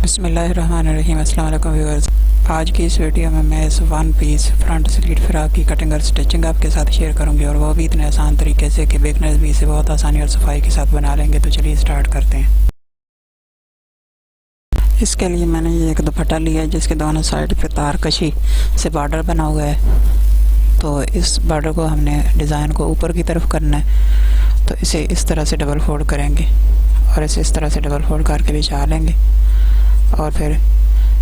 बिस्मिल्लाहिर्रहमानिर्रहीम। अस्सलाम वालेकुम व्यूअर्स। आज की इस वीडियो में मैं इस one piece front slit frock की कटिंग और स्टिचिंग आपके साथ शेयर करूंगी, और वो भी इतने आसान तरीके से कि बिगनर्स भी इसे बहुत आसानी और सफाई के साथ बना लेंगे। तो चलिए स्टार्ट करते हैं। इसके लिए मैंने ये एक दुपट्टा लिया है जिसके दोनों साइड पे तार कशी से बॉर्डर बना हुआ है। तो इस बॉर्डर को हमने डिज़ाइन को ऊपर की तरफ करना है, तो इसे इस तरह से डबल फोल्ड करेंगे और इसे इस तरह से डबल फोल्ड करके बिछा लेंगे और फिर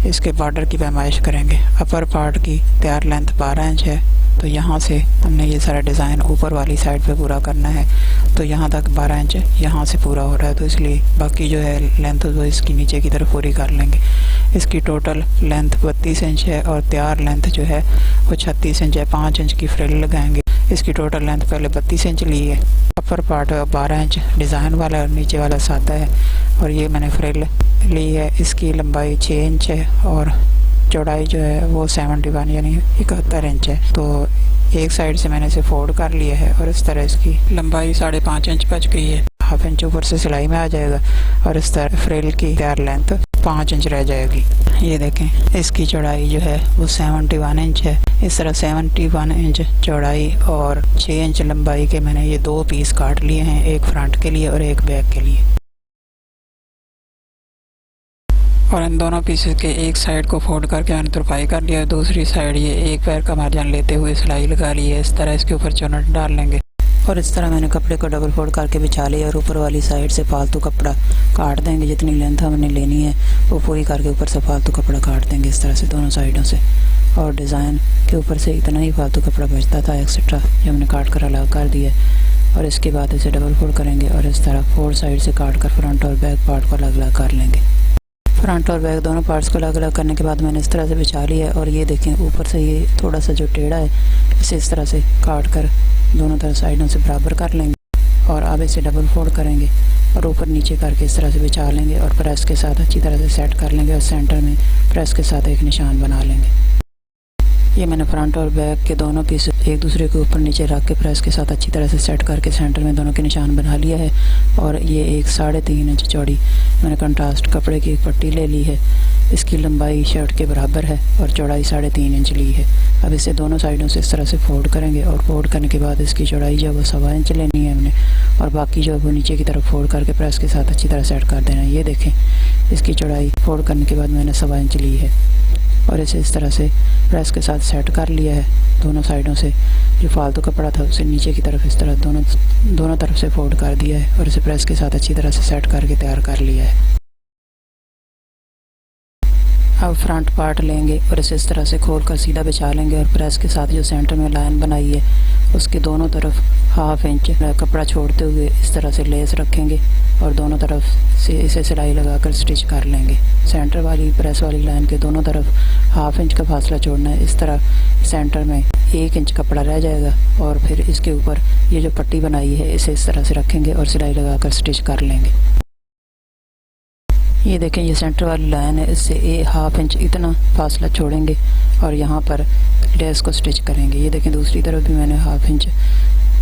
इसके बॉर्डर की पैमाइश करेंगे। अपर पार्ट की तैयार लेंथ 12 इंच है, तो यहाँ से हमने ये सारा डिज़ाइन ऊपर वाली साइड पे पूरा करना है। तो यहाँ तक 12 इंच यहाँ से पूरा हो रहा है, तो इसलिए बाकी जो है लेंथ वो इसकी नीचे की तरफ पूरी कर लेंगे। इसकी टोटल लेंथ 32 इंच है और तैयार लेंथ जो है वो 36 इंच है। 5 इंच की फ्रिल लगाएंगे। इसकी टोटल लेंथ पहले 32 इंच ली है। अपर पार्ट 12 इंच डिज़ाइन वाला और नीचे वाला सादा है, और ये मैंने फ्रिल ली है। इसकी लंबाई 6 इंच है और चौड़ाई जो है वो 71 यानी 71 इंच है। तो एक साइड से मैंने इसे फोल्ड कर लिया है और इस तरह इसकी लंबाई 5.5 इंच बच गई है। हाफ इंच ऊपर से सिलाई में आ जाएगा और इस तरह फ्रिल की तैयार लेंथ 5 इंच रह जाएगी। ये देखें, इसकी चौड़ाई जो है वो 71 इंच है। इस तरह 71 इंच चौड़ाई और 6 इंच लंबाई के मैंने ये 2 पीस काट लिए हैं, एक फ्रंट के लिए और एक बैक के लिए। और इन दोनों पीसेस के एक साइड को फोल्ड करके मैंने तुरपाई कर लिया है, दूसरी साइड ये एक पैर का मार्जिन लेते हुए सिलाई लगा ली है। इस तरह इसके ऊपर चुन्नट डाल लेंगे और इस तरह मैंने कपड़े को डबल फोल्ड करके बिछा लिया और ऊपर वाली साइड से फालतू कपड़ा काट देंगे। जितनी लेंथ हमने लेनी है वो पूरी करके ऊपर से फालतू कपड़ा काट देंगे इस तरह से दोनों साइडों से। और डिज़ाइन के ऊपर से इतना ही फालतू कपड़ा बचता था एक्स्ट्रा, जो हमने काट कर अलग कर दिया। और इसके बाद इसे डबल फोल्ड करेंगे और इस तरह 4 साइड से काट कर फ्रंट और बैक पार्ट को अलग अलग कर लेंगे। फ्रंट और बैक दोनों पार्ट्स को अलग अलग करने के बाद मैंने इस तरह से बिछा लिया है। और ये देखें, ऊपर से ये थोड़ा सा जो टेढ़ा है इसे इस तरह से काट कर दोनों तरफ साइडों से बराबर कर लेंगे और अब इसे डबल फोल्ड करेंगे और ऊपर नीचे करके इस तरह से बिछा लेंगे और प्रेस के साथ अच्छी तरह से सेट कर लेंगे और सेंटर में प्रेस के साथ एक निशान बना लेंगे। ये मैंने फ्रंट और बैक के दोनों पीस एक दूसरे के ऊपर नीचे रख के प्रेस के साथ अच्छी तरह से सेट करके सेंटर में दोनों के निशान बना लिया है। और ये एक 3.5 इंच चौड़ी मैंने कंट्रास्ट कपड़े की एक पट्टी ले ली है। इसकी लंबाई शर्ट के बराबर है और चौड़ाई 3.5 इंच ली है। अब इसे दोनों साइडों से इस तरह से फोल्ड करेंगे और फोल्ड करने के बाद इसकी चौड़ाई जो है वो 1.25 इंच लेनी है हमने, और बाकी जो है वो नीचे की तरफ फोल्ड करके प्रेस के साथ अच्छी तरह सेट कर देना है। ये देखें, इसकी चौड़ाई फोल्ड करने के बाद मैंने 1.25 इंच ली है और इसे इस तरह से प्रेस के साथ सेट कर लिया है। दोनों साइडों से जो फालतू कपड़ा था उसे नीचे की तरफ इस तरह दोनों तरफ से फोल्ड कर दिया है और इसे प्रेस के साथ अच्छी तरह से सेट करके तैयार कर लिया है। अब फ्रंट पार्ट लेंगे और इसे इस तरह से खोल कर सीधा बिछा लेंगे और प्रेस के साथ जो सेंटर में लाइन बनाई है उसके दोनों तरफ 1/2 इंच कपड़ा छोड़ते हुए इस तरह से लेस रखेंगे और दोनों तरफ से इसे सिलाई लगाकर स्टिच कर लेंगे। सेंटर वाली प्रेस वाली लाइन के दोनों तरफ 1/2 इंच का फासला छोड़ना है। इस तरह सेंटर में 1 इंच कपड़ा रह जाएगा और फिर इसके ऊपर ये जो पट्टी बनाई है इसे इस तरह से रखेंगे और सिलाई लगाकर स्टिच कर लेंगे। ये देखें, ये सेंटर वाली लाइन है, इससे 1/2 इंच इतना फासला छोड़ेंगे और यहाँ पर लेस को स्टिच करेंगे। ये देखें, दूसरी तरफ भी मैंने 1/2 इंच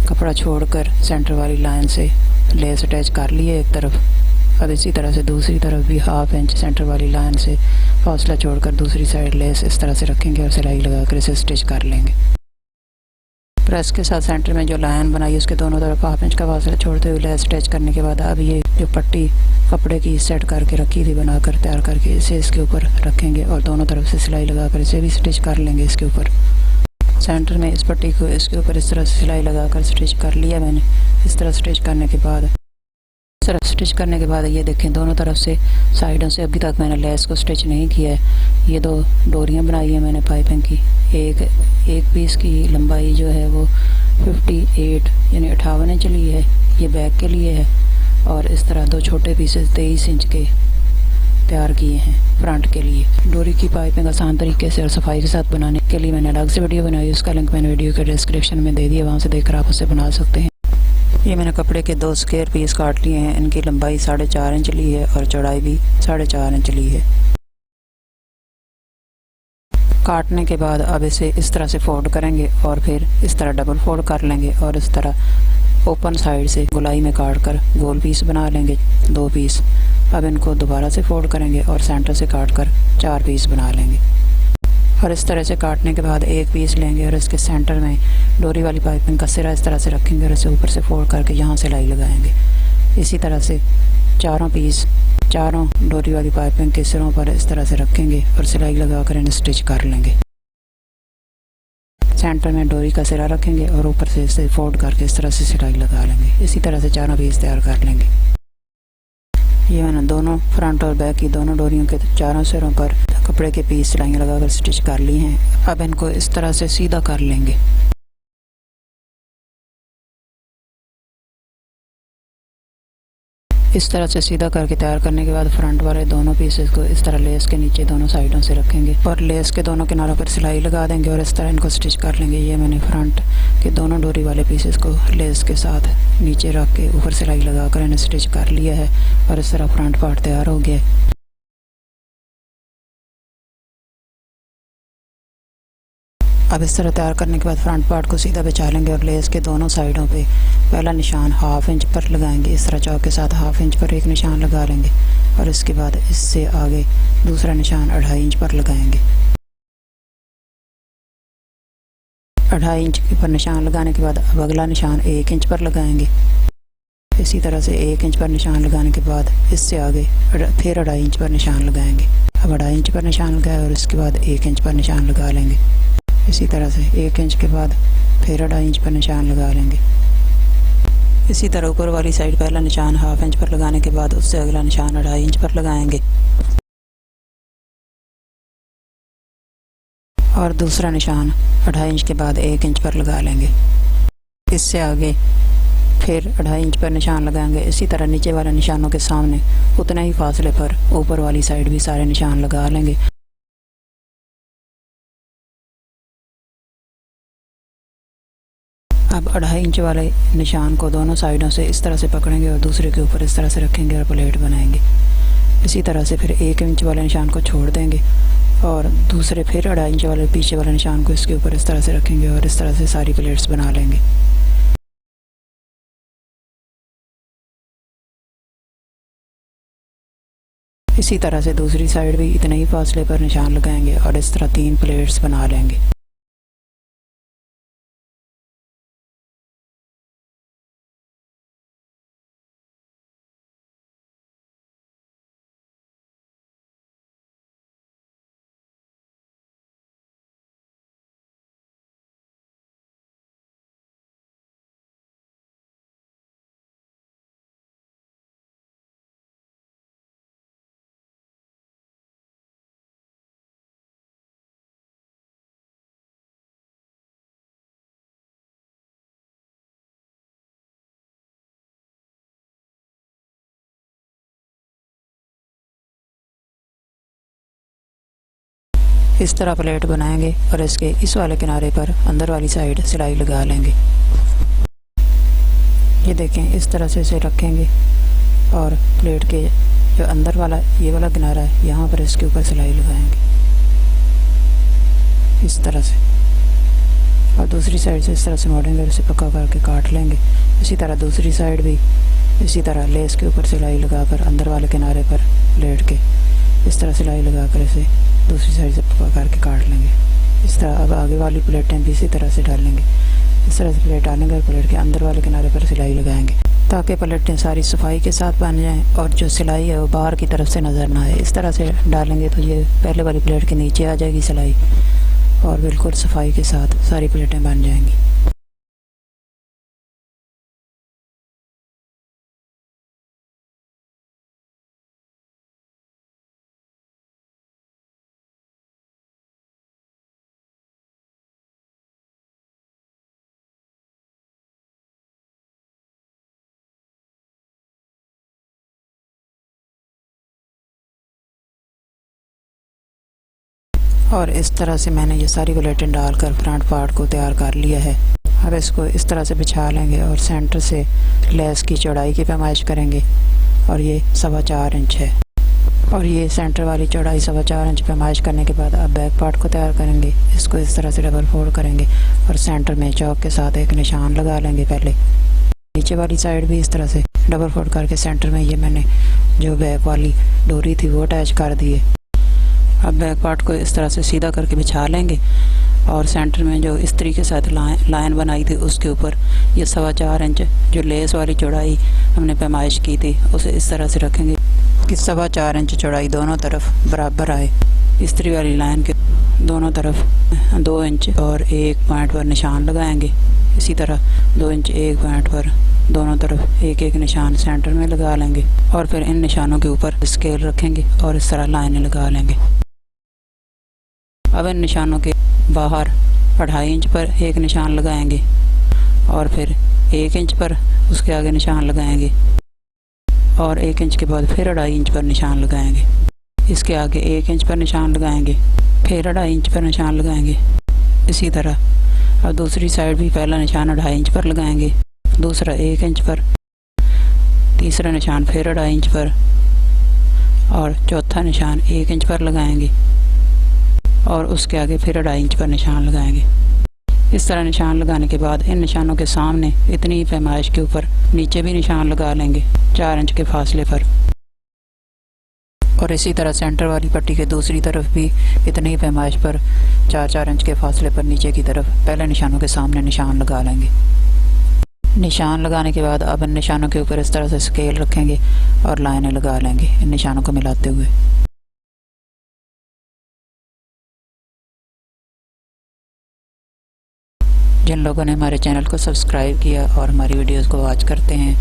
कपड़ा छोड़कर सेंटर वाली लाइन से लेस अटैच कर ली है एक तरफ। अब इसी तरह से दूसरी तरफ भी 1/2 इंच सेंटर वाली लाइन से फासला छोड़कर दूसरी साइड लेस इस तरह से रखेंगे और सिलाई लगाकर इसे स्टिच कर लेंगे। प्रेस के साथ सेंटर में जो लाइन बनाई उसके दोनों तरफ 1/2 इंच का फासला छोड़ते हुए लेस अटैच करने के बाद अब ये जो पट्टी कपड़े की सेट करके रखी थी बनाकर तैयार करके इसे इसके ऊपर रखेंगे और दोनों तरफ से सिलाई लगाकर इसे भी स्टिच कर लेंगे। इसके ऊपर सेंटर में इस पट्टी को इसके ऊपर इस तरह से सिलाई लगाकर स्टिच कर लिया मैंने। इस तरह स्टिच करने के बाद ये देखें, दोनों तरफ से साइडों से अभी तक मैंने लेस को स्टिच नहीं किया है। ये 2 डोरियां बनाई है मैंने पाइपिंग की। एक पीस की लंबाई जो है वो 58 यानी 58 इंच ली है, ये बैक के लिए है। और इस तरह 2 छोटे पीसेस 23 इंच के तैयार किए हैं फ्रंट के लिए। डोरी की पाइपिंग आसान तरीके से और सफाई के साथ बनाने के लिए मैंने अलग से वीडियो बनाई, उसका लिंक मैंने वीडियो के डिस्क्रिप्शन में दे दिया, वहाँ से देखकर आप उसे बना सकते हैं। ये मैंने कपड़े के 2 स्क्वायर पीस काट लिए हैं। इनकी लंबाई 4.5 इंच ली है और चौड़ाई भी 4.5 इंच ली है। काटने के बाद अब इसे इस तरह से फोल्ड करेंगे और फिर इस तरह डबल फोल्ड कर लेंगे और इस तरह ओपन साइड से गोलाई में काट कर गोल पीस बना लेंगे 2 पीस। अब इनको दोबारा से फोल्ड करेंगे और सेंटर से काट कर 4 पीस बना लेंगे। और इस तरह से काटने के बाद एक पीस लेंगे और इसके सेंटर में डोरी वाली पाइपिंग का सिरा इस तरह से रखेंगे और इसे ऊपर से फोल्ड करके यहाँ सिलाई लगाएंगे। इसी तरह से चारों पीस चारों डोरी वाली पाइपिंग के सिरों पर इस तरह से रखेंगे और सिलाई लगाकर इन्हें स्टिच कर लेंगे। सेंटर में डोरी का सिरा रखेंगे और ऊपर से इसे फोल्ड करके इस तरह से सिलाई लगा लेंगे। इसी तरह से चारों पीस तैयार कर लेंगे। ये मैंने दोनों फ्रंट और बैक की दोनों डोरियों के चारों सिरों पर कपड़े के पीस सिलाइयाँ लगाकर स्टिच कर ली हैं। अब इनको इस तरह से सीधा कर लेंगे। इस तरह से सीधा करके तैयार करने के बाद फ्रंट वाले दोनों पीसेस को इस तरह लेस के नीचे दोनों साइडों से रखेंगे और लेस के दोनों किनारों पर सिलाई लगा देंगे और इस तरह इनको स्टिच कर लेंगे। ये मैंने फ्रंट के दोनों डोरी वाले पीसेस को लेस के साथ नीचे रख के ऊपर सिलाई लगा कर इन्हें स्टिच कर लिया है और इस तरह फ्रंट पार्ट तैयार हो गया है। अब इस तरह तैयार करने के बाद फ्रंट पार्ट को सीधा बिछा लेंगे और लेस के दोनों साइडों पे पहला निशान 1/2 इंच पर लगाएंगे। इस तरह चौक के साथ 1/2 इंच पर एक निशान लगा लेंगे और इसके बाद इससे आगे दूसरा निशान 2.5 इंच पर लगाएंगे। 2.5 इंच पर निशान लगाने के बाद अब अगला निशान 1 इंच पर लगाएंगे। इसी तरह से 1 इंच पर निशान लगाने के बाद इससे आगे फिर 2.5 इंच पर निशान लगाएंगे। अब 2.5 इंच पर निशान लगाए और इसके बाद 1 इंच पर निशान लगा लेंगे। इसी तरह से 1 इंच के बाद फिर 2.5 इंच पर निशान लगा लेंगे। इसी तरह ऊपर वाली साइड पहला निशान 1/2 इंच पर लगाने के बाद उससे अगला निशान 2.5 इंच पर लगाएंगे और दूसरा निशान 2.5 इंच के बाद 1 इंच पर लगा लेंगे। इससे आगे फिर 2.5 इंच पर निशान लगाएंगे। इसी तरह नीचे वाले निशानों के सामने उतने ही फासले पर ऊपर वाली साइड भी सारे निशान लगा लेंगे। अब 2.5 इंच वाले निशान को दोनों साइडों से इस तरह से पकड़ेंगे और दूसरे के ऊपर इस तरह से रखेंगे और प्लेट बनाएंगे। इसी तरह से फिर 1 इंच वाले निशान को छोड़ देंगे और दूसरे फिर 2.5 इंच वाले पीछे वाले निशान को इसके ऊपर इस तरह से रखेंगे और इस तरह से सारी प्लेट्स बना लेंगे। इसी तरह से दूसरी साइड भी इतने ही फासले पर निशान लगाएंगे और इस तरह 3 प्लेट्स बना लेंगे। इस तरह प्लेट बनाएंगे और इसके इस वाले किनारे पर अंदर वाली साइड सिलाई लगा लेंगे। ये देखें, इस तरह से इसे रखेंगे और प्लेट के जो अंदर वाला ये वाला किनारा है यहाँ पर इसके ऊपर सिलाई लगाएंगे इस तरह से और दूसरी साइड से इस तरह से मोड़ेंगे और इसे पक्का करके काट लेंगे। इसी तरह दूसरी साइड भी इसी तरह लेस के ऊपर सिलाई लगाकर अंदर वाले किनारे पर प्लेट के इस तरह सिलाई लगाकर इसे दूसरी साइड से पका करके काट लेंगे। इस तरह अब आगे वाली प्लेटें भी इसी तरह से डालेंगे। इस तरह से प्लेट डालेंगे और प्लेट के अंदर वाले किनारे पर सिलाई लगाएंगे ताकि प्लेटें सारी सफाई के साथ बन जाएं और जो सिलाई है वो बाहर की तरफ से नज़र ना आए। इस तरह से डालेंगे तो ये पहले वाली प्लेट के नीचे आ जाएगी सिलाई और बिल्कुल सफाई के साथ सारी प्लेटें बन जाएंगी। और इस तरह से मैंने ये सारी प्लेटें डालकर फ्रंट पार्ट को तैयार कर लिया है। अब इसको इस तरह से बिछा लेंगे और सेंटर से लेस की चौड़ाई की पैमाइश करेंगे और ये 4.25 इंच है। और ये सेंटर वाली चौड़ाई 4.25 इंच पैमाइश करने के बाद अब बैक पार्ट को तैयार करेंगे। इसको इस तरह से डबल फोल्ड करेंगे और सेंटर में चौक के साथ एक निशान लगा लेंगे। पहले नीचे वाली साइड भी इस तरह से डबल फोल्ड करके सेंटर में ये मैंने जो बैक वाली डोरी थी वो अटैच कर दी है। अब बैक पार्ट को इस तरह से सीधा करके बिछा लेंगे और सेंटर में जो इस्त्री के साथ लाइन बनाई थी उसके ऊपर ये 4.25 इंच जो लेस वाली चौड़ाई हमने पैमाइश की थी उसे इस तरह से रखेंगे कि 4.25 इंच चौड़ाई दोनों तरफ बराबर आए। इस्त्री वाली लाइन के दोनों तरफ 2 इंच और 1 पॉइंट पर निशान लगाएंगे। इसी तरह 2 इंच 1 पॉइंट पर दोनों तरफ एक एक निशान सेंटर में लगा लेंगे और फिर इन निशानों के ऊपर स्केल रखेंगे और इस तरह लाइनें लगा लेंगे। अब इन निशानों के बाहर 2.5 इंच पर एक निशान लगाएंगे और फिर 1 इंच पर उसके आगे निशान लगाएंगे और 1 इंच के बाद फिर 2.5 इंच पर निशान लगाएंगे। इसके आगे 1 इंच पर निशान लगाएंगे, फिर 2.5 इंच पर निशान लगाएंगे। इसी तरह अब दूसरी साइड भी पहला निशान 2.5 इंच पर लगाएंगे, दूसरा 1 इंच पर, तीसरा निशान फिर 2.5 इंच पर और चौथा निशान 1 इंच पर लगाएंगे और उसके आगे फिर 2.5 इंच पर निशान लगाएंगे। इस तरह निशान लगाने के बाद इन निशानों के सामने इतनी ही पैमाइश के ऊपर नीचे भी निशान लगा लेंगे 4 इंच के फासले पर और इसी तरह सेंटर वाली पट्टी के दूसरी तरफ भी इतनी ही पैमाइश पर 4-4 इंच के फासले पर नीचे की तरफ पहले निशानों के सामने निशान लगा लेंगे। निशान लगाने के बाद अब इन निशानों के ऊपर इस तरह से स्केल रखेंगे और लाइनें लगा लेंगे इन निशानों को मिलाते हुए। जिन लोगों ने हमारे चैनल को सब्सक्राइब किया और हमारी वीडियोस को वॉच करते हैं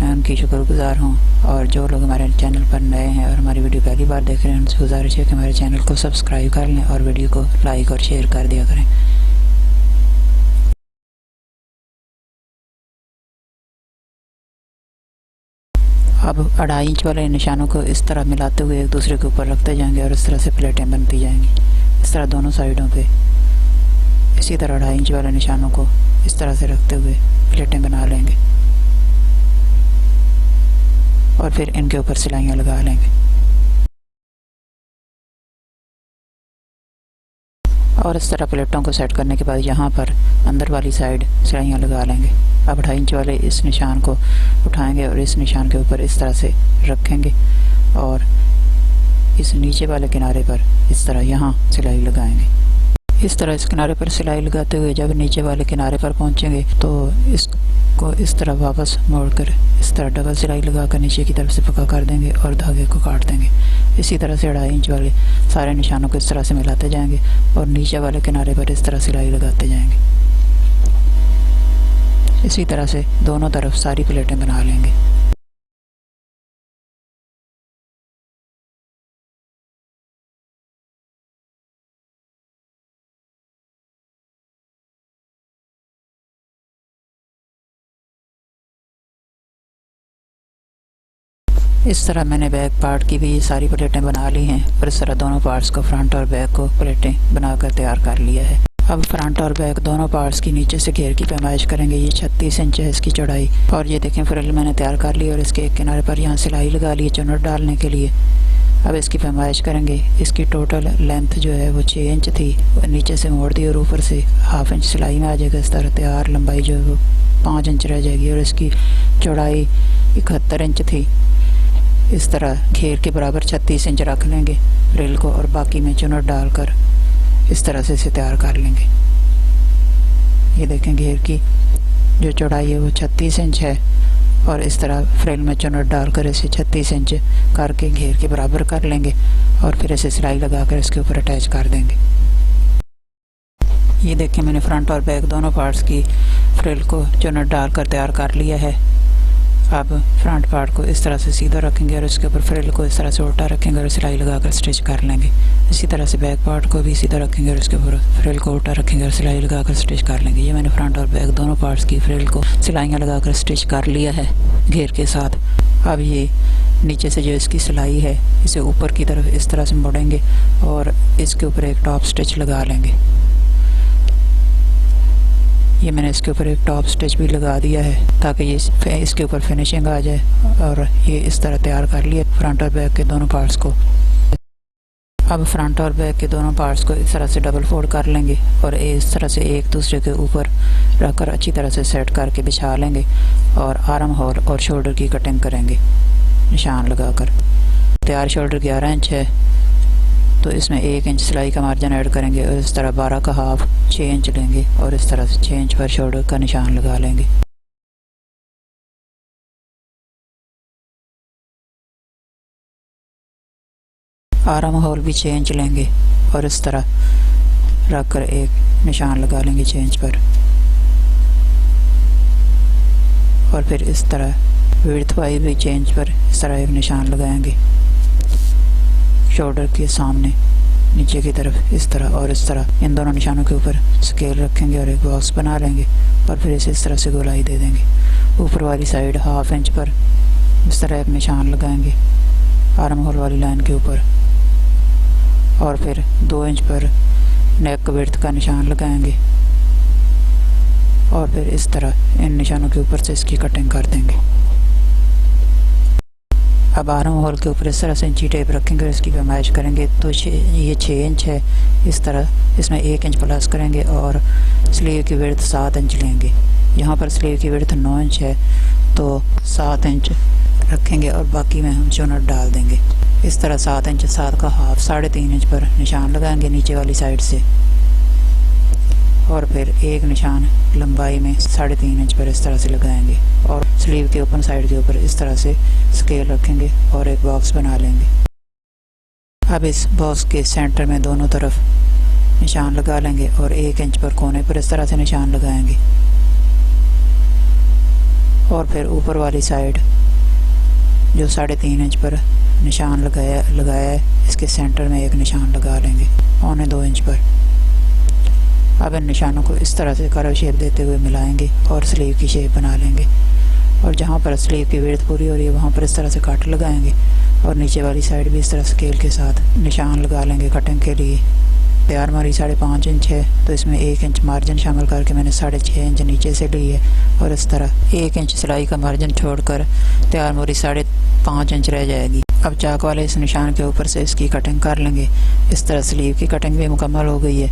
मैं उनकी शुक्रगुजार हूं और जो लोग हमारे चैनल पर नए हैं और हमारी वीडियो पहली बार देख रहे हैं उनसे गुजारिश है कि हमारे चैनल को सब्सक्राइब कर लें और वीडियो को लाइक और शेयर कर दिया करें। अब 2.5 इंच वाले निशानों को इस तरह मिलाते हुए एक दूसरे के ऊपर रखते जाएंगे और इस तरह से प्लेटें बनती जाएंगी इस तरह दोनों साइडों पे। इसी तरह 2.5 इंच वाले निशानों को इस तरह से रखते हुए प्लेटें बना लेंगे और फिर इनके ऊपर सिलाइयाँ लगा लेंगे और इस तरह प्लेटों को सेट करने के बाद यहाँ पर अंदर वाली साइड सिलाइयाँ लगा लेंगे। अब 2.5 इंच वाले इस निशान को उठाएंगे और इस निशान के ऊपर इस तरह से रखेंगे और इस नीचे वाले किनारे पर इस तरह यहाँ सिलाई लगाएंगे। इस तरह इस किनारे पर सिलाई लगाते हुए जब नीचे वाले किनारे पर पहुंचेंगे तो इसको इस तरह वापस मोड़कर इस तरह डबल सिलाई लगाकर नीचे की तरफ से पक्का कर देंगे और धागे को काट देंगे। इसी तरह से 2.5 इंच वाले सारे निशानों को इस तरह से मिलाते जाएंगे और नीचे वाले किनारे पर इस तरह सिलाई लगाते जाएंगे। इसी तरह से दोनों तरफ सारी प्लेटें बना लेंगे। इस तरह मैंने बैक पार्ट की भी सारी प्लेटें बना ली हैं और इस तरह दोनों पार्ट्स को फ्रंट और बैक को प्लेटें बनाकर तैयार कर लिया है। अब फ्रंट और बैक दोनों पार्ट्स की नीचे से घेर की पैमाइश करेंगे। ये 36 इंच है इसकी चौड़ाई और ये देखें फ्रिल मैंने तैयार कर ली और इसके एक किनारे पर यहाँ सिलाई लगा ली है चुनट डालने के लिए। अब इसकी पैमाइश करेंगे। इसकी टोटल लेंथ जो है वो 6 इंच थी, नीचे से मोड़ दी और ऊपर से 1/2 इंच सिलाई में आ जाएगा। इस तरह तैयार लंबाई जो है वो 5 इंच रह जाएगी और इसकी चौड़ाई 71 इंच थी। इस तरह घेर के बराबर 36 इंच रख लेंगे फ्रिल को और बाकी में चुनट डालकर इस तरह से इसे तैयार कर लेंगे। ये देखें घेर की जो चौड़ाई है वो 36 इंच है और इस तरह फ्रिल में चुनट डालकर इसे 36 इंच करके घेर के बराबर कर लेंगे और फिर इसे सिलाई लगाकर इसके ऊपर अटैच कर देंगे। ये देखें मैंने फ्रंट और बैक दोनों पार्ट्स की फ्रिल को चुनट डालकर तैयार कर लिया है। अब फ्रंट पार्ट को इस तरह से सीधा रखेंगे और इसके ऊपर फ्रिल को इस तरह से उल्टा रखेंगे और सिलाई लगाकर स्टिच कर लेंगे। इसी तरह से बैक पार्ट को भी सीधा रखेंगे और इसके ऊपर फ्रिल को उल्टा रखेंगे और सिलाई लगाकर स्टिच कर लेंगे। ये मैंने फ्रंट और बैक दोनों पार्ट्स की फ्रिल को सिलाइयाँ लगाकर स्टिच कर लिया है घेर के साथ। अब ये नीचे से जो इसकी सिलाई है इसे ऊपर की तरफ इस तरह से मोड़ेंगे और इसके ऊपर एक टॉप स्टिच लगा लेंगे। ये मैंने इसके ऊपर एक टॉप स्टिच भी लगा दिया है ताकि ये इसके ऊपर फिनिशिंग आ जाए। और ये इस तरह तैयार कर लिया फ्रंट और बैक के दोनों पार्ट्स को। अब फ्रंट और बैक के दोनों पार्ट्स को इस तरह से डबल फोल्ड कर लेंगे और इस तरह से एक दूसरे के ऊपर रखकर अच्छी तरह से सेट करके बिछा लेंगे और आर्म होल और शोल्डर की कटिंग करेंगे निशान लगाकर। तैयार शोल्डर 11 इंच है तो इसमें 1 इंच सिलाई का मार्जिन ऐड करेंगे और इस तरह 12 का हाफ 6 इंच लेंगे और इस तरह से 6 इंच पर शोल्डर का निशान लगा लेंगे। आर्म होल भी 6 इंच लेंगे और इस तरह रख कर एक निशान लगा लेंगे 6 इंच पर। और फिर इस तरह विड्थ वाइज भी 6 इंच पर इस तरह एक निशान लगाएंगे शोल्डर के सामने नीचे की तरफ इस तरह। और इस तरह इन दोनों निशानों के ऊपर स्केल रखेंगे और एक बॉक्स बना लेंगे और फिर इसे इस तरह से गोलाई दे देंगे। ऊपर वाली साइड हाफ इंच पर इस तरह एक निशान लगाएंगे आर्म होल वाली लाइन के ऊपर और फिर 2 इंच पर नेक विड्थ का निशान लगाएंगे और फिर इस तरह इन निशानों के ऊपर से इसकी कटिंग कर देंगे। अब आर्म होल के ऊपर इस तरह से इंची टेप रखेंगे और इसकी पैमाइश करेंगे तो ये 6 इंच है। इस तरह इसमें 1 इंच प्लस करेंगे और स्लीव की विड्थ 7 इंच लेंगे। यहाँ पर स्लीव की विड्थ 9 इंच है तो 7 इंच रखेंगे और बाकी में हम चुनट डाल देंगे। इस तरह 7 इंच 7 का हाफ 3.5 इंच पर निशान लगाएंगे नीचे वाली साइड से और फिर एक निशान लंबाई में 3.5 इंच पर इस तरह से लगाएंगे और स्लीव के ओपन साइड के ऊपर इस तरह से स्केल रखेंगे और एक बॉक्स बना लेंगे। अब इस बॉक्स के सेंटर में दोनों तरफ निशान लगा लेंगे और 1 इंच पर कोने पर इस तरह से निशान लगाएंगे और फिर ऊपर वाली साइड जो 3.5 इंच पर निशान लगाया है इसके सेंटर में एक निशान लगा लेंगे 1.25 इंच पर। अब इन निशानों को इस तरह से कर्व शेप देते हुए मिलाएंगे और स्लीव की शेप बना लेंगे और जहाँ पर स्लीव की विड्थ पूरी हो रही है वहाँ पर इस तरह से कट लगाएंगे और नीचे वाली साइड भी इस तरह स्केल के साथ निशान लगा लेंगे कटिंग के लिए। तैयार मोरी 5.5 इंच है तो इसमें 1 इंच मार्जिन शामिल करके मैंने 6.5 इंच नीचे से ली है और इस तरह 1 इंच सिलाई का मार्जिन छोड़कर तैयार मोरी 5.5 इंच रह जाएगी। अब चाक वाले इस निशान के ऊपर से इसकी कटिंग कर लेंगे। इस तरह स्लीव की कटिंग भी मुकम्मल हो गई है।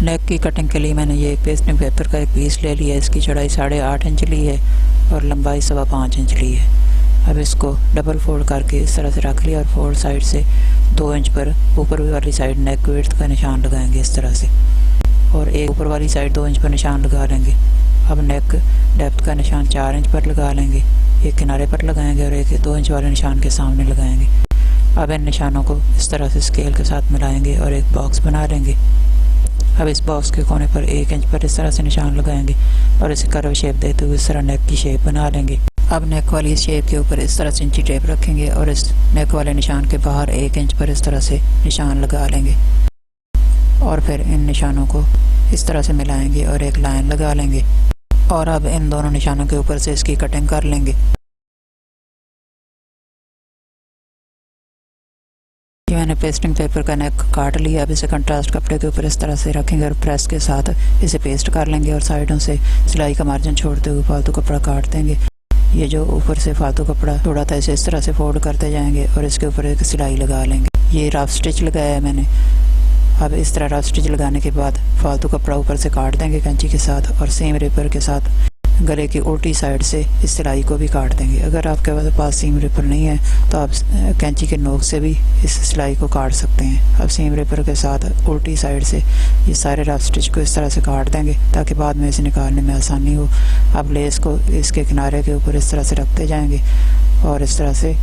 नेक की कटिंग के लिए मैंने ये पेस्टिंग पेपर का एक पीस ले लिया है। इसकी चौड़ाई 8.5 इंच ली है और लंबाई 5.25 इंच ली है। अब इसको डबल फोल्ड करके इस तरह से रख लिया और फोल्ड साइड से 2 इंच पर ऊपर वाली साइड नेक विड्थ का निशान लगाएंगे इस तरह से और एक ऊपर वाली साइड 2 इंच पर निशान लगा लेंगे। अब नेक डेप्थ का निशान 4 इंच पर लगा लेंगे, एक किनारे पर लगाएंगे और एक 2 इंच वाले निशान के सामने लगाएंगे। अब इन निशानों को इस तरह से स्केल के साथ मिलाएंगे और एक बॉक्स बना लेंगे। अब इस बॉक्स के कोने पर 1 इंच पर इस तरह से निशान लगाएंगे और इसे कर्व शेप देते हुए इस तरह नेक की शेप बना लेंगे। अब नेक वाली शेप के ऊपर इस तरह से इंची टेप रखेंगे और इस नेक वाले निशान के बाहर 1 इंच पर इस तरह से निशान लगा लेंगे और फिर इन निशानों को इस तरह से मिलाएंगे और एक लाइन लगा लेंगे और अब इन दोनों निशानों के ऊपर से इसकी कटिंग कर लेंगे। ये मैंने पेस्टिंग पेपर का नेक काट लिया। अब इसे कंट्रास्ट कपड़े के ऊपर इस तरह से रखेंगे और प्रेस के साथ इसे पेस्ट कर लेंगे और साइडों से सिलाई का मार्जिन छोड़ते हुए फालतू कपड़ा काट देंगे। ये जो ऊपर से फालतू कपड़ा छोड़ा था इसे इस तरह से फोल्ड करते जाएंगे और इसके ऊपर एक सिलाई लगा लेंगे। ये रफ स्टिच लगाया है मैंने। अब इस तरह रफ स्टिच लगाने के बाद फालतू कपड़ा ऊपर से काट देंगे कैंची के साथ और सीम रिपर के साथ गले की उल्टी साइड से इस सिलाई को भी काट देंगे। अगर आपके पास सीम रिपर नहीं है तो आप कैंची के नोक से भी इस सिलाई को काट सकते हैं। अब सीम रिपर के साथ उल्टी साइड से ये सारे रफ स्टिच को इस तरह से काट देंगे ताकि बाद में इसे निकालने में आसानी हो। अब लेस को इसके किनारे के ऊपर इस तरह से रखते जाएंगे और इस तरह से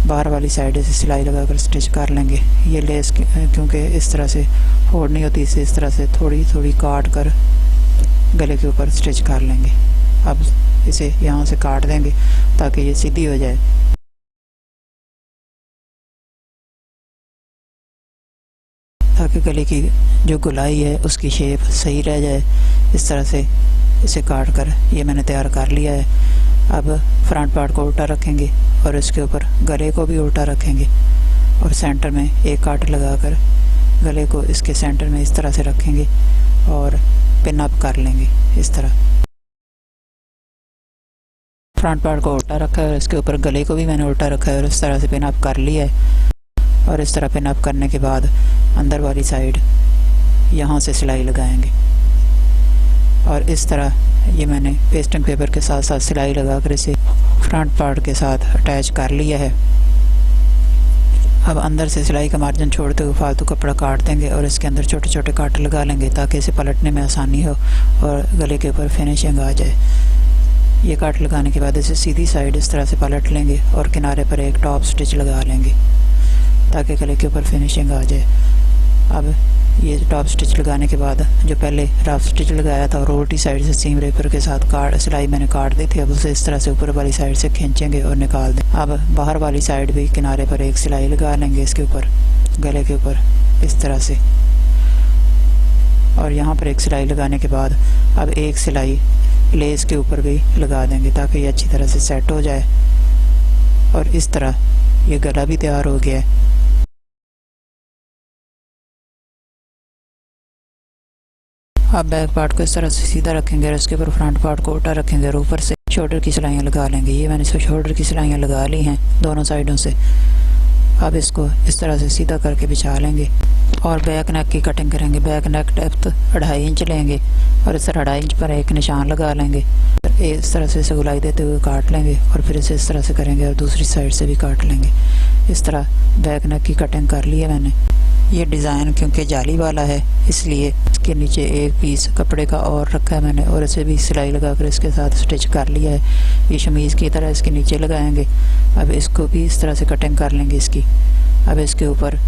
बाहर वाली साइड से सिलाई लगाकर स्टिच कर लेंगे। ये लेस क्योंकि इस तरह से फोल्ड नहीं होती, इसे इस तरह से थोड़ी थोड़ी काट कर गले के ऊपर स्टिच कर लेंगे। अब इसे यहाँ से काट देंगे ताकि ये सीधी हो जाए। ताकि गले की जो गोलाई है उसकी शेप सही रह जाए। इस तरह से इसे काट कर ये मैंने तैयार कर लिया है। अब फ्रंट पार्ट को उल्टा रखेंगे और इसके ऊपर गले को भी उल्टा रखेंगे और सेंटर में एक काट लगाकर गले को इसके सेंटर में इस तरह से रखेंगे और पिन अप कर लेंगे इस तरह। फ्रंट पार्ट को उल्टा रखा है और इसके ऊपर गले को भी मैंने उल्टा रखा है और इस तरह से पिन अप कर लिया है। और इस तरह पिन अप करने के बाद अंदर वाली साइड यहाँ से सिलाई लगाएंगे और इस तरह ये मैंने पेस्टिंग पेपर के साथ साथ सिलाई लगाकर इसे फ्रंट पार्ट के साथ अटैच कर लिया है। अब अंदर से सिलाई का मार्जिन छोड़ते हुए फालतू कपड़ा काट देंगे और इसके अंदर छोटे छोटे काट लगा लेंगे ताकि इसे पलटने में आसानी हो और गले के ऊपर फिनिशिंग आ जाए। ये काट लगाने के बाद इसे सीधी साइड इस तरह से पलट लेंगे और किनारे पर एक टॉप स्टिच लगा लेंगे ताकि गले के ऊपर फिनिशिंग आ जाए। अब ये टॉप स्टिच लगाने के बाद जो पहले रफ स्टिच लगाया था और उल्टी साइड से सीम रेपर के साथ सिलाई मैंने काट दी थी, अब उसे इस तरह से ऊपर वाली साइड से खींचेंगे और निकाल दें। अब बाहर वाली साइड भी किनारे पर एक सिलाई लगा लेंगे इसके ऊपर, गले के ऊपर इस तरह से, और यहाँ पर एक सिलाई लगाने के बाद अब एक सिलाई लेस के ऊपर भी लगा देंगे ताकि ये अच्छी तरह से सेट हो जाए। और इस तरह ये गला भी तैयार हो गया है। अब बैक पार्ट को इस तरह से सीधा रखेंगे और इसके ऊपर फ्रंट पार्ट को उल्टा रखेंगे और ऊपर से शोल्डर की सिलाइयाँ लगा लेंगे। ये मैंने शोल्डर की सिलाइयाँ लगा ली हैं दोनों साइडों से। अब इसको इस तरह से सीधा करके बिछा लेंगे और बैक नेक की कटिंग करेंगे। बैक नेक डेप्थ 2.5 इंच लेंगे और इस तरह 2.5 इंच पर एक निशान लगा लेंगे। इस तरह से इसे गुलाई देते हुए काट लेंगे और फिर इसे इस तरह से करेंगे और दूसरी साइड से भी काट लेंगे। इस तरह बैक नेक की कटिंग कर ली है मैंने। ये डिज़ाइन क्योंकि जाली वाला है इसलिए इसके नीचे एक पीस कपड़े का और रखा है मैंने और इसे भी सिलाई लगाकर इसके साथ स्टिच कर लिया है। ये शमीज़ की तरह इसके नीचे लगाएंगे। अब इसको भी इस तरह से कटिंग कर लेंगे इसकी। अब इसके ऊपर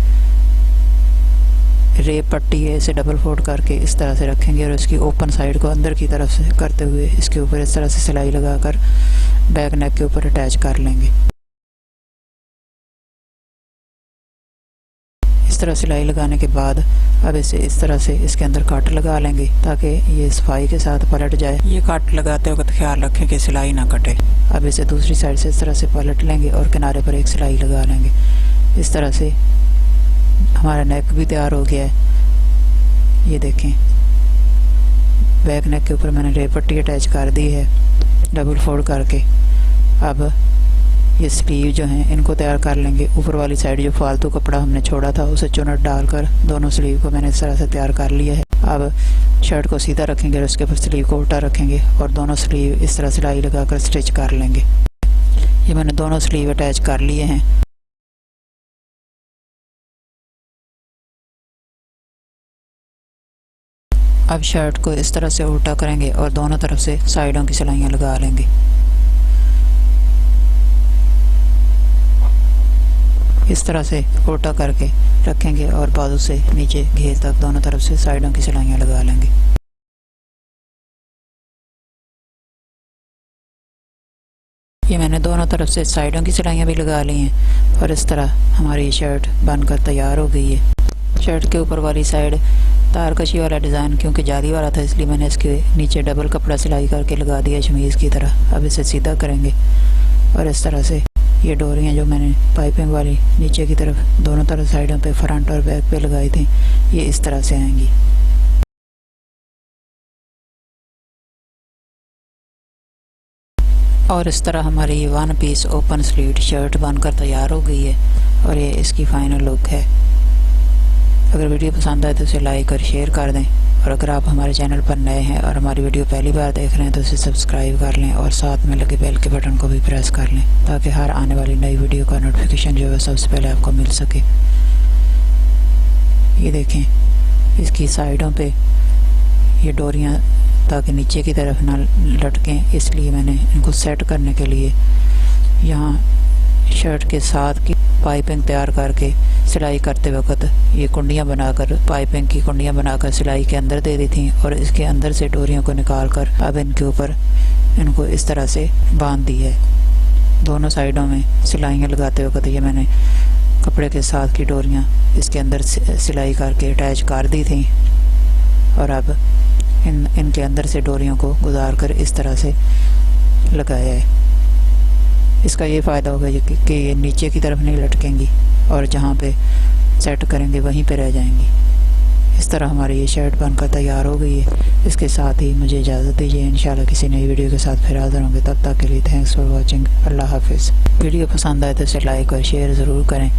रेप पट्टी है, इसे डबल फोल्ड करके इस तरह से रखेंगे और इसकी ओपन साइड को अंदर की तरफ से करते हुए इसके ऊपर इस तरह से सिलाई लगाकर बैक नेक के ऊपर अटैच कर लेंगे। इस तरह सिलाई लगाने के बाद अब इसे इस तरह से इसके अंदर काट लगा लेंगे ताकि ये सफाई के साथ पलट जाए। ये काट लगाते वक्त ख्याल रखें कि सिलाई ना कटे। अब इसे दूसरी साइड से इस तरह से पलट लेंगे और किनारे पर एक सिलाई लगा लेंगे। इस तरह से हमारा नेक भी तैयार हो गया है। ये देखें, बैक नेक के ऊपर मैंने रेप पट्टी अटैच कर दी है डबल फोल्ड करके। अब ये स्लीव जो हैं इनको तैयार कर लेंगे। ऊपर वाली साइड जो फालतू कपड़ा हमने छोड़ा था उसे चुनट डालकर दोनों स्लीव को मैंने इस तरह से तैयार कर लिया है। अब शर्ट को सीधा रखेंगे और उसके ऊपर स्लीव को उल्टा रखेंगे और दोनों स्लीव इस तरह सिलाई लगाकर स्टिच कर लेंगे। ये मैंने दोनों स्लीव अटैच कर लिए हैं। अब शर्ट को इस तरह से उल्टा करेंगे और दोनों तरफ से साइडों की सिलाइयाँ लगा लेंगे। इस तरह से उल्टा करके रखेंगे और बाजू से नीचे घेर तक दोनों तरफ से साइडों की सिलाइयाँ लगा लेंगे। ये मैंने दोनों तरफ से साइडों की सिलाइयाँ भी लगा ली हैं और इस तरह हमारी शर्ट बनकर तैयार हो गई है। शर्ट के ऊपर वाली साइड तारकशी वाला डिज़ाइन क्योंकि जाली वाला था इसलिए मैंने इसके नीचे डबल कपड़ा सिलाई करके लगा दिया शमीज़ की तरह। अब इसे सीधा करेंगे और इस तरह से ये डोरियाँ जो मैंने पाइपिंग वाली नीचे की तरफ दोनों तरफ साइडों पे फ्रंट और बैक पे लगाई थी ये इस तरह से आएंगी। और इस तरह हमारी ये 1 पीस ओपन स्लीव्ड शर्ट बनकर तैयार हो गई है और ये इसकी फ़ाइनल लुक है। अगर वीडियो पसंद आए तो इसे लाइक और शेयर कर दें और अगर आप हमारे चैनल पर नए हैं और हमारी वीडियो पहली बार देख रहे हैं तो इसे सब्सक्राइब कर लें और साथ में लगे बेल के बटन को भी प्रेस कर लें ताकि हर आने वाली नई वीडियो का नोटिफिकेशन जो है सबसे पहले आपको मिल सके। ये देखें, इसकी साइडों पे ये डोरियाँ ताकि नीचे की तरफ ना लटकें इसलिए मैंने इनको सेट करने के लिए यहाँ शर्ट के साथ की पाइपिंग तैयार करके सिलाई करते वक्त ये कुंडियाँ बनाकर पाइपिंग की कुंडियाँ बनाकर सिलाई के अंदर दे दी थी और इसके अंदर से डोरियों को निकाल कर अब इनके ऊपर इनको इस तरह से बांध दी है। दोनों साइडों में सिलाइयाँ लगाते वक्त ये मैंने कपड़े के साथ की डोरियाँ इसके अंदर सिलाई करके अटैच कर दी थी और अब इनके अंदर से डोरियों को गुजार कर इस तरह से लगाया है। इसका ये फ़ायदा होगा कि ये नीचे की तरफ नहीं लटकेंगी और जहाँ पे सेट करेंगे वहीं पे रह जाएंगी। इस तरह हमारी ये शर्ट बनकर तैयार हो गई है। इसके साथ ही मुझे इजाज़त दीजिए, इंशाल्लाह किसी नई वीडियो के साथ फिर हाज़िर होंगे। तब तक के लिए थैंक्स फॉर वॉचिंग। अल्लाह हाफिज़। वीडियो पसंद आए तो इसे लाइक और शेयर ज़रूर करें।